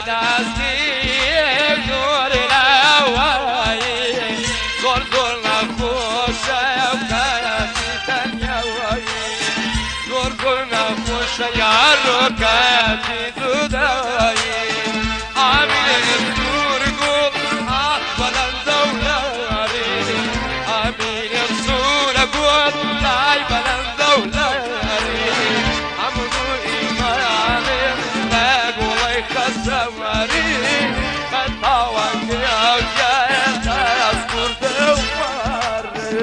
دستی نور لوایی زور زور نخوشه کسی تنیایی زور زور نخوشه یارو کسی زودایی آمین زور گل آه بلند دولاری آمین زور گل لای بلند دولاری همونو ایمانی نگولی خسواری بطاوانی آگه از برده واره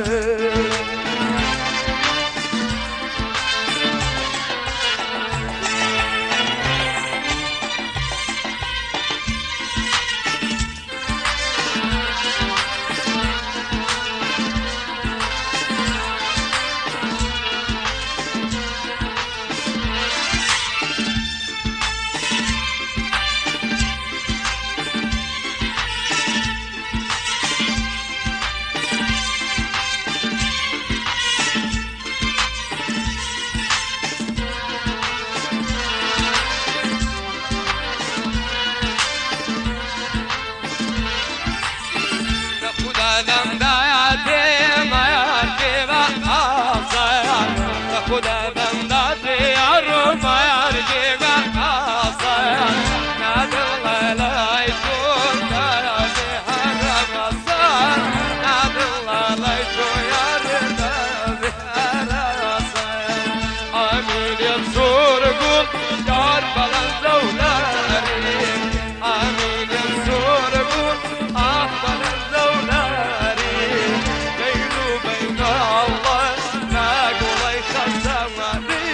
خدا بنداد یارو مارجی بقاسان نادل لای تو دادی هرمسان نادل لای تو یار دادی هرمسان آمین زور گل یار بلند دولاری آمین زور گل آه بلند دولاری بیرو بین الله نگولی خسوانی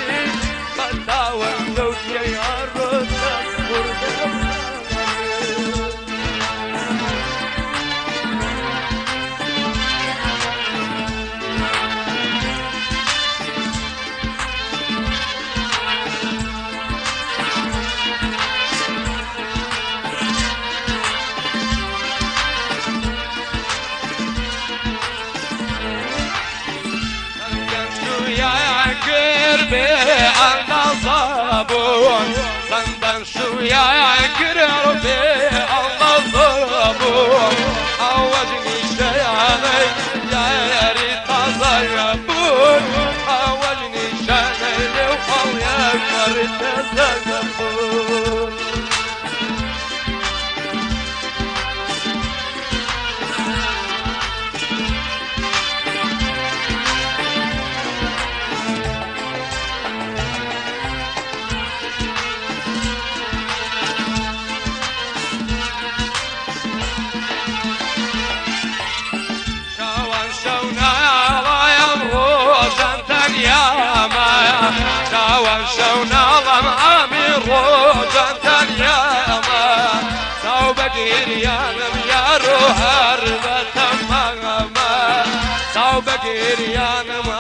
بطاون دوچه یارو دست برده قربي الله صابون صندن شويا قربي الله صابون عوجني شياني يا ريت صيبون عوجني شياني ويا ريت صيبون شاوان شونا ضمامي روجا تنياما ساو بقير يانم يا روح هربة ماما ساو بقير يانم